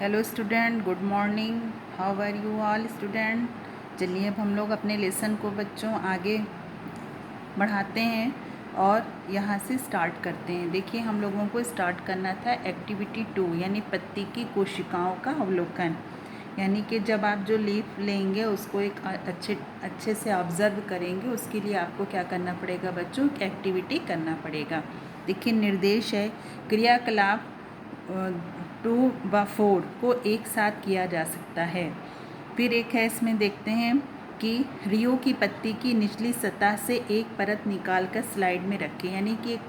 Hello student, good morning. How are you all student. चलिए अब हम लोग अपने लेसन को बच्चों आगे बढ़ाते हैं और यहाँ से स्टार्ट करते हैं। देखिए हम लोगों को स्टार्ट करना था एक्टिविटी 2 यानी पत्ती की कोशिकाओं का अवलोकन। यानी कि जब आप जो लीफ लेंगे उसको एक अच्छे से ऑब्ज़र्व करेंगे, उसके लिए आपको क्या करना पड़ेगा बच्चों, एक्टिविटी करना पड़ेगा। देखिए निर्देश है, क्रियाकलाप 2 व 4 को एक साथ किया जा सकता है। फिर एक है, इसमें देखते हैं कि रियो की पत्ती की निचली सतह से एक परत निकालकर स्लाइड में रखें। यानी कि एक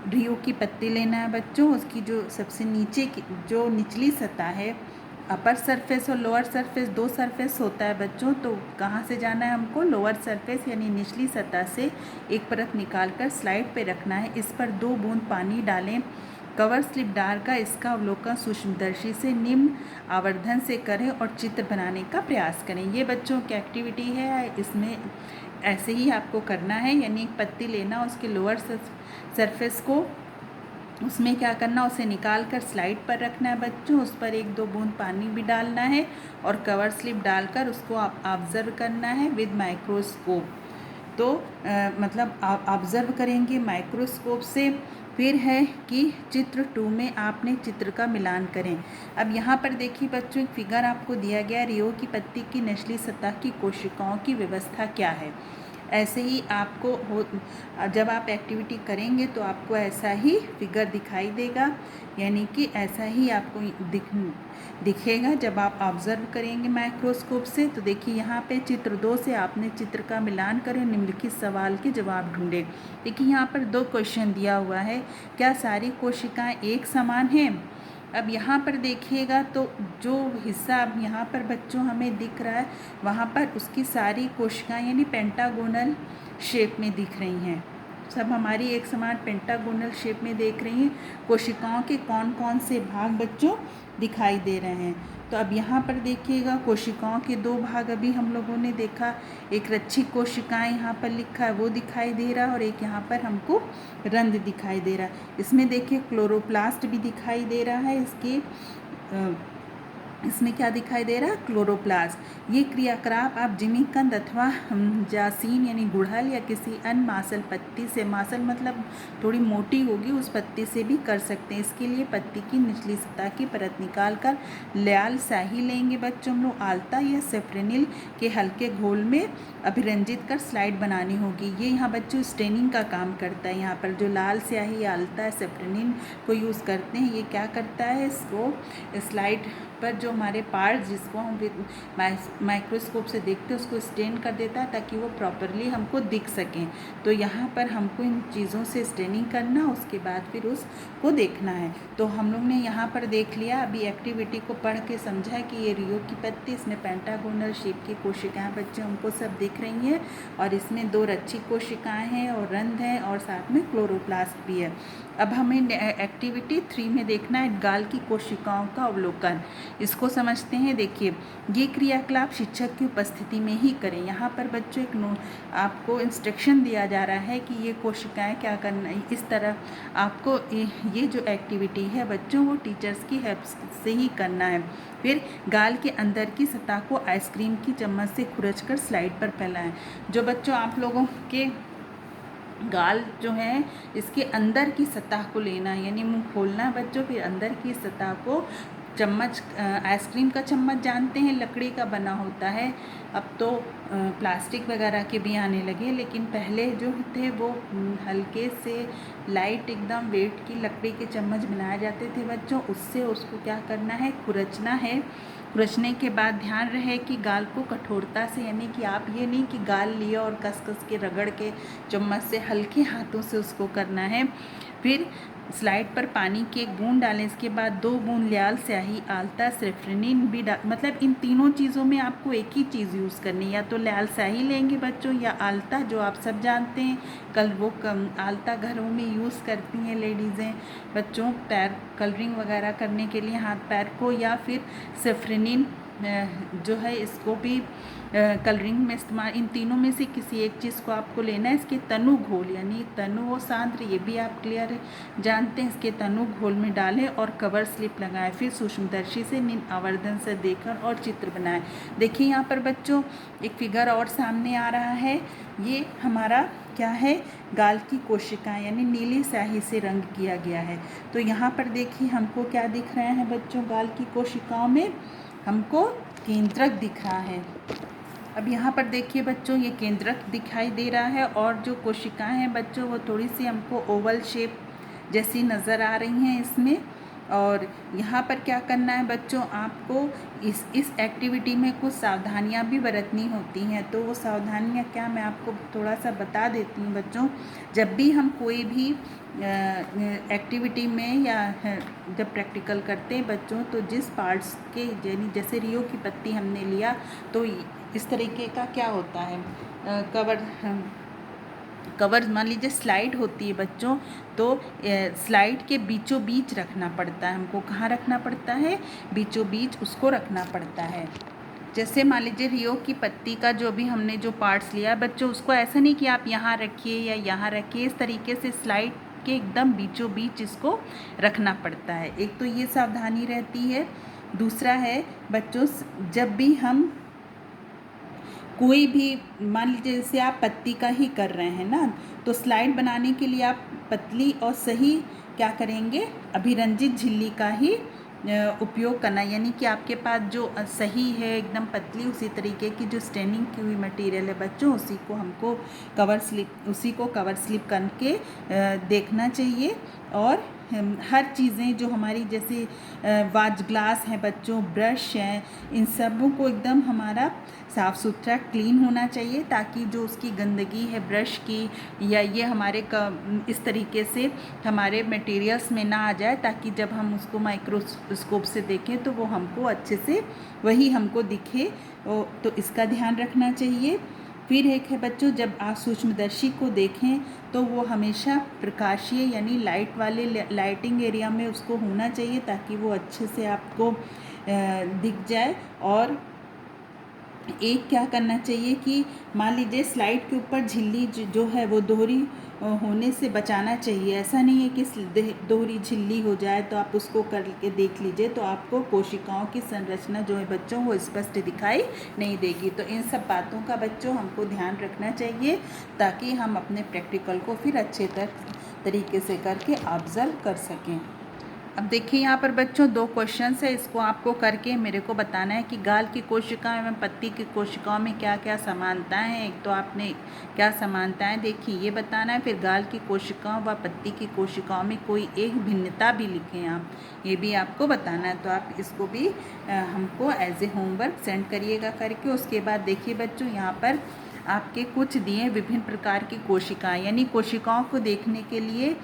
रियो की पत्ती लेना है बच्चों, उसकी जो सबसे नीचे की जो निचली सतह है, अपर सरफेस और लोअर सरफेस, दो सरफेस होता है बच्चों, तो कहाँ से जाना है हमको, लोअर सरफेस यानी निचली सतह से एक परत निकालकर स्लाइड पे रखना है। इस पर 2 बूंद पानी डालें, कवर स्लिप डालकर इसका अवलोकन सूक्ष्मदर्शी से निम्न आवर्धन से करें और चित्र बनाने का प्रयास करें। ये बच्चों की एक्टिविटी है, इसमें ऐसे ही आपको करना है। यानी एक पत्ती लेना, उसके लोअर सरफेस को उसमें क्या करना, उसे निकाल कर स्लाइड पर रखना है बच्चों, उस पर 1-2 बूंद पानी भी डालना है और कवर स्लिप डालकर उसको ऑब्ज़र्व करना है विद माइक्रोस्कोप। तो मतलब आप ऑब्ज़र्व करेंगे माइक्रोस्कोप से। फिर है कि चित्र 2 में आपने चित्र का मिलान करें। अब यहाँ पर देखिए बच्चों, एक फिगर आपको दिया गया, रियो की पत्ती की निचली सतह की कोशिकाओं की व्यवस्था क्या है। ऐसे ही आपको जब आप एक्टिविटी करेंगे तो आपको ऐसा ही फिगर दिखाई देगा, यानी कि ऐसा ही आपको दिखेगा जब आप ऑब्ज़र्व करेंगे माइक्रोस्कोप से। तो देखिए यहाँ पे चित्र 2 से आपने चित्र का मिलान करें, निम्नलिखित सवाल के जवाब ढूंढें। देखिए यहाँ पर 2 क्वेश्चन दिया हुआ है, क्या सारी कोशिकाएं एक समान हैं। अब यहाँ पर देखिएगा तो जो हिस्सा अब यहाँ पर बच्चों हमें दिख रहा है, वहाँ पर उसकी सारी कोशिकाएं यानी पेंटागोनल शेप में दिख रही हैं। सब हमारी एक समान पेंटागोनल शेप में देख रही हैं। कोशिकाओं के कौन कौन से भाग बच्चों दिखाई दे रहे हैं। तो अब यहाँ पर देखिएगा कोशिकाओं के 2 भाग अभी हम लोगों ने देखा, एक रच्छी कोशिकाएं यहाँ पर लिखा है वो दिखाई दे रहा है, और एक यहाँ पर हमको रंध्र दिखाई दे रहा है। इसमें देखिए क्लोरोप्लास्ट भी दिखाई दे रहा है, इसमें क्या दिखाई दे रहा है, क्लोरोप्लास्ट। ये क्रियाकलाप आप जिमीकंद अथवा जासीन यानी गुड़हल या किसी अन्य मासल पत्ती से, मासल मतलब थोड़ी मोटी होगी उस पत्ती से भी कर सकते हैं। इसके लिए पत्ती की निचली सतह की परत निकाल कर लाल स्याही लेंगे बच्चों, हम लोग आल्ता या सेफ्रेनिल के हल्के घोल में अभिरंजित कर स्लाइड बनानी होगी। ये यहाँ बच्चों स्टेनिंग का काम करता है। यहाँ पर जो लाल स्याही आल्ता सेफ्रेनिल को यूज़ करते हैं, ये क्या करता है, इसको स्लाइड पर जो हमारे पार्ट्स जिसको हम माइक्रोस्कोप से देखते हैं उसको स्टेन कर देता है ताकि वो प्रॉपरली हमको दिख सकें। तो यहाँ पर हमको इन चीज़ों से स्टेनिंग करना, उसके बाद फिर उसको देखना है। तो हम लोग ने यहाँ पर देख लिया, अभी एक्टिविटी को पढ़ के समझा कि ये रियो की पत्ती, इसमें पेंटागोनल शेप की कोशिकाएं बच्चे हमको सब दिख रही हैं, और इसमें 2 रच्छी कोशिकाएँ हैं और रंध्र हैं और साथ में क्लोरोप्लास्ट भी है। अब हमें एक्टिविटी 3 में देखना है गाल की कोशिकाओं का अवलोकन। इसको समझते हैं। देखिए ये क्रियाकलाप शिक्षक की उपस्थिति में ही करें। यहाँ पर बच्चों एक आपको इंस्ट्रक्शन दिया जा रहा है कि ये कोशिकाएं क्या करना है। इस तरह आपको ये जो एक्टिविटी है बच्चों वो टीचर्स की हेल्प से ही करना है। फिर गाल के अंदर की सतह को आइसक्रीम की चम्मच से खुरचकर स्लाइड पर फैलाएं। जो बच्चों आप लोगों के गाल जो है इसके अंदर की सतह को लेना है, यानी मुंह खोलना है बच्चों, फिर अंदर की सतह को चम्मच, आइसक्रीम का चम्मच जानते हैं लकड़ी का बना होता है, अब तो प्लास्टिक वगैरह के भी आने लगे, लेकिन पहले जो थे वो हल्के से लाइट एकदम वेट की लकड़ी के चम्मच बनाए जाते थे बच्चों। उससे उसको क्या करना है, खुरचना है। खुरचने के बाद ध्यान रहे कि गाल को कठोरता से, यानी कि आप ये नहीं कि गाल लिया और कस कस के रगड़ के चम्मच से, हल्के हाथों से उसको करना है। फिर स्लाइड पर पानी की 1 बूंद डालें, इसके बाद 2 बूंद लाल स्याही आल्ता सेफ्रेनिन भी मतलब इन तीनों चीज़ों में आपको एक ही चीज़ यूज़ करनी है, या तो लाल स्याही लेंगे बच्चों या आल्ता, जो आप सब जानते हैं वो आल्ता घरों में यूज़ करती हैं लेडीज़ें बच्चों पैर कलरिंग वगैरह करने के लिए हाथ पैर को, या फिर सेफ्रेनिन जो है इसको भी कलरिंग में इस्तेमाल, इन तीनों में से किसी एक चीज़ को आपको लेना है। इसके तनु घोल यानी तनु और सांद्र, ये भी आप क्लियर जानते हैं। इसके तनु घोल में डालें और कवर स्लिप लगाएं, फिर सूक्ष्मदर्शी से निम्न आवर्धन से देखकर और चित्र बनाएं। देखिए यहाँ पर बच्चों एक फिगर और सामने आ रहा है। ये हमारा क्या है, गाल की कोशिकाएं यानी नीली स्याही से रंग किया गया है। तो यहाँ पर देखिए हमको क्या दिख रहे हैं बच्चों, गाल की कोशिकाओं में हमको केंद्रक दिख रहा है। अब यहाँ पर देखिए बच्चों ये केंद्रक दिखाई दे रहा है और जो कोशिकाएं हैं बच्चों वो थोड़ी सी हमको ओवल शेप जैसी नज़र आ रही हैं इसमें। और यहाँ पर क्या करना है बच्चों, आपको इस एक्टिविटी में कुछ सावधानियाँ भी बरतनी होती हैं। तो वो सावधानियाँ क्या, मैं आपको थोड़ा सा बता देती हूँ बच्चों। जब भी हम कोई भी एक्टिविटी में या जब प्रैक्टिकल करते हैं बच्चों, तो जिस पार्ट्स के यानी जैसे रियो की पत्ती हमने लिया तो इस तरीके का क्या होता है, कवर मान लीजिए स्लाइड होती है बच्चों, तो स्लाइड के बीचों बीच रखना पड़ता है हमको। कहाँ रखना पड़ता है, बीचों बीच उसको रखना पड़ता है। जैसे मान लीजिए रियो की पत्ती का जो भी हमने जो पार्ट्स लिया बच्चों, उसको ऐसा नहीं कि आप यहाँ रखिए या यहाँ रखिए, इस तरीके से स्लाइड के एकदम बीचों बीच इसको रखना पड़ता है। एक तो ये सावधानी रहती है। दूसरा है बच्चों, जब भी हम कोई भी मान लीजिए जैसे आप पत्ती का ही कर रहे हैं ना, तो स्लाइड बनाने के लिए आप पतली और सही क्या करेंगे, अभिरंजित झिल्ली का ही उपयोग करना। यानी कि आपके पास जो सही है एकदम पतली उसी तरीके की जो स्टेनिंग की हुई मटेरियल है बच्चों, उसी को हमको कवर स्लिप करके देखना चाहिए। और हर चीज़ें जो हमारी जैसे वाच ग्लास हैं बच्चों, ब्रश हैं, इन सबों को एकदम हमारा साफ़ सुथरा क्लीन होना चाहिए, ताकि जो उसकी गंदगी है ब्रश की या ये हमारे इस तरीके से हमारे मटेरियल्स में ना आ जाए, ताकि जब हम उसको माइक्रोस्कोप से देखें तो वो हमको अच्छे से वही हमको दिखे। तो इसका ध्यान रखना चाहिए। फिर एक है बच्चों, जब आप सूक्ष्मदर्शी को देखें तो वो हमेशा प्रकाशीय यानी लाइट वाले लाइटिंग एरिया में उसको होना चाहिए, ताकि वो अच्छे से आपको दिख जाए। और एक क्या करना चाहिए कि मान लीजिए स्लाइड के ऊपर झिल्ली जो है वो दोहरी होने से बचाना चाहिए। ऐसा नहीं है कि दोहरी झिल्ली हो जाए तो आप उसको करके देख लीजिए, तो आपको कोशिकाओं की संरचना जो है बच्चों वो स्पष्ट दिखाई नहीं देगी। तो इन सब बातों का बच्चों हमको ध्यान रखना चाहिए, ताकि हम अपने प्रैक्टिकल को फिर अच्छे तरीके से करके ऑब्जर्व कर सकें। अब देखिए यहाँ पर बच्चों 2 क्वेश्चंस है, इसको आपको करके मेरे को बताना है कि गाल की कोशिकाओं एवं पत्ती की कोशिकाओं में क्या क्या समानताएं हैं। एक तो आपने क्या समानताएं देखी ये बताना है, फिर गाल की कोशिकाओं व पत्ती की कोशिकाओं में कोई एक भिन्नता भी लिखें आप, ये भी आपको बताना है। तो आप इसको भी हमको एज ए होमवर्क सेंड करिएगा करके। उसके बाद देखिए बच्चों यहाँ पर आपके कुछ दिए विभिन्न प्रकार की कोशिकाएँ, यानी कोशिकाओं को देखने के लिए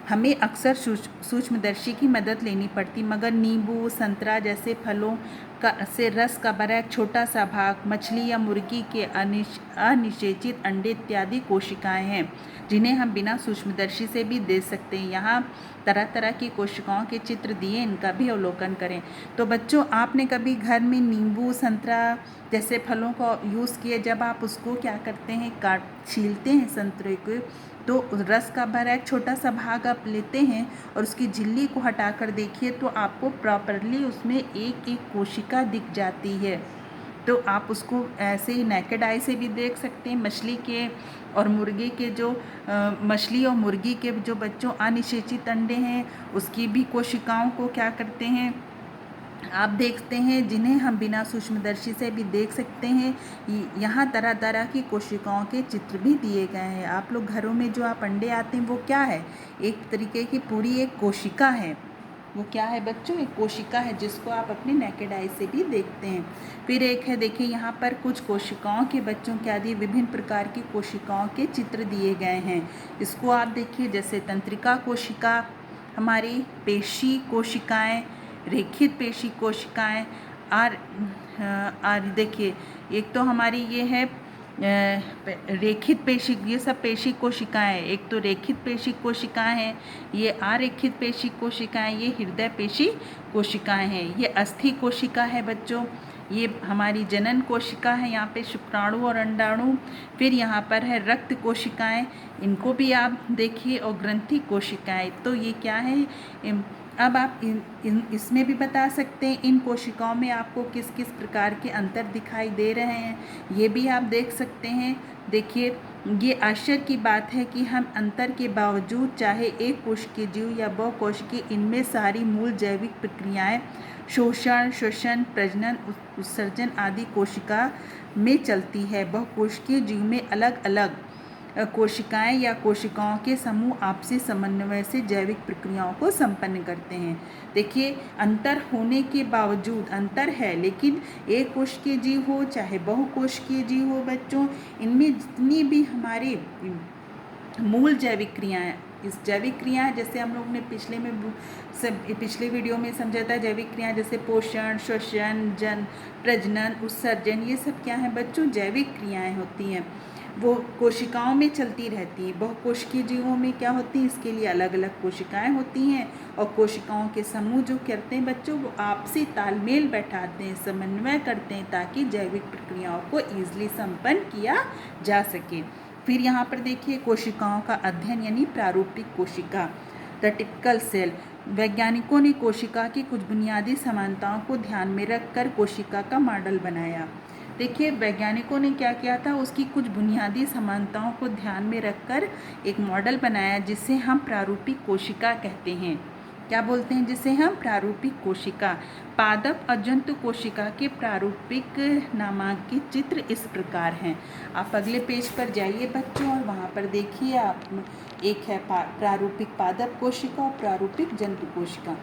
हमें अक्सर सूक्ष्मदर्शी की मदद लेनी पड़ती, मगर नींबू संतरा जैसे फलों का से रस का भरा एक छोटा सा भाग, मछली या मुर्गी के अनिषेचित अंडे इत्यादि कोशिकाएं हैं, जिन्हें हम बिना सूक्ष्मदर्शी से भी देख सकते हैं। यहाँ तरह तरह की कोशिकाओं के चित्र दिए, इनका भी अवलोकन करें। तो बच्चों आपने कभी घर में नींबू संतरा जैसे फलों का यूज़ किए, जब आप उसको क्या करते हैं छीलते हैं संतरे को, तो रस का भरा एक छोटा सा भाग आप लेते हैं और उसकी झिल्ली को हटाकर देखिए तो आपको प्रॉपरली उसमें एक एक कोशिका दिख जाती है। तो आप उसको ऐसे ही नेकेड आई से भी देख सकते हैं। मछली के और मुर्गी के जो मछली और मुर्गी के जो बच्चों अनिषेचित अंडे हैं उसकी भी कोशिकाओं को क्या करते हैं आप देखते हैं, जिन्हें हम बिना सूक्ष्मदर्शी से भी देख सकते हैं। यहाँ तरह तरह की कोशिकाओं के चित्र भी दिए गए हैं। आप लोग घरों में जो आप अंडे आते हैं वो क्या है, एक तरीके की पूरी एक कोशिका है। वो क्या है बच्चों, एक कोशिका है जिसको आप अपने नेकेड आई से भी देखते हैं। फिर एक है देखिए यहाँ पर कुछ कोशिकाओं के बच्चों क्या दिए, विभिन्न प्रकार की कोशिकाओं के चित्र दिए गए हैं। इसको आप देखिए, जैसे तंत्रिका कोशिका, हमारी पेशी कोशिकाएँ, रेखित पेशी कोशिकाएं, और देखिए एक तो हमारी ये है रेखित पेशी, ये सब पेशी कोशिकाएं, एक तो रेखित पेशी कोशिकाएं हैं, ये अरेखित पेशी कोशिकाएं, ये हृदय पेशी कोशिकाएं हैं, ये अस्थि कोशिका है बच्चों, ये हमारी जनन कोशिका है, यहाँ पे शुक्राणु और अंडाणु। फिर यहाँ पर है रक्त कोशिकाएं, इनको भी आप देखिए, और ग्रंथि कोशिकाएं। तो ये क्या है, अब आप इसमें भी बता सकते हैं इन कोशिकाओं में आपको किस किस प्रकार के अंतर दिखाई दे रहे हैं, ये भी आप देख सकते हैं। देखिए, ये आश्चर्य की बात है कि हम अंतर के बावजूद, चाहे एक कोशिकीय जीव या बहुकोशिकीय, इनमें सारी मूल जैविक प्रक्रियाएं शोषण, श्वसन, प्रजनन, उत्सर्जन आदि कोशिका में चलती है। बहुकोशिकीय जीव में अलग अलग कोशिकाएं या कोशिकाओं के समूह आपसी समन्वय से जैविक प्रक्रियाओं को संपन्न करते हैं। देखिए, अंतर होने के बावजूद, अंतर है लेकिन एक कोशिकीय जीव हो चाहे बहुकोशिकीय जीव हो बच्चों, इनमें जितनी भी हमारी मूल जैविक क्रियाएं, इस जैविक क्रियाएं जैसे हम लोग ने पिछले वीडियो में समझा था, जैविक क्रियाएं जैसे पोषण, श्वसन, प्रजनन, उत्सर्जन, ये सब क्या है बच्चों, जैविक क्रियाएं होती हैं, वो कोशिकाओं में चलती रहती हैं। बहुकोशिकीय जीवों में क्या होती है, इसके लिए अलग अलग कोशिकाएं होती हैं, और कोशिकाओं के समूह जो करते हैं बच्चों, वो आपसी तालमेल बैठाते हैं, समन्वय करते हैं, ताकि जैविक प्रक्रियाओं को ईजिली संपन्न किया जा सके। फिर यहाँ पर देखिए, कोशिकाओं का अध्ययन यानी प्रारूपिक कोशिका, द टिपिकल सेल। वैज्ञानिकों ने कोशिका की कुछ बुनियादी समानताओं को ध्यान में रखकर कोशिका का मॉडल बनाया। देखिए, वैज्ञानिकों ने क्या किया था, उसकी कुछ बुनियादी समानताओं को ध्यान में रखकर एक मॉडल बनाया, जिसे हम प्रारूपिक कोशिका कहते हैं। क्या बोलते हैं, जिसे हम प्रारूपिक कोशिका। पादप और जंतु कोशिका के प्रारूपिक नामांकित चित्र इस प्रकार हैं। आप अगले पेज पर जाइए बच्चों, और वहाँ पर देखिए, आप एक है प्रारूपिक पादप कोशिका और प्रारूपिक जंतु कोशिका।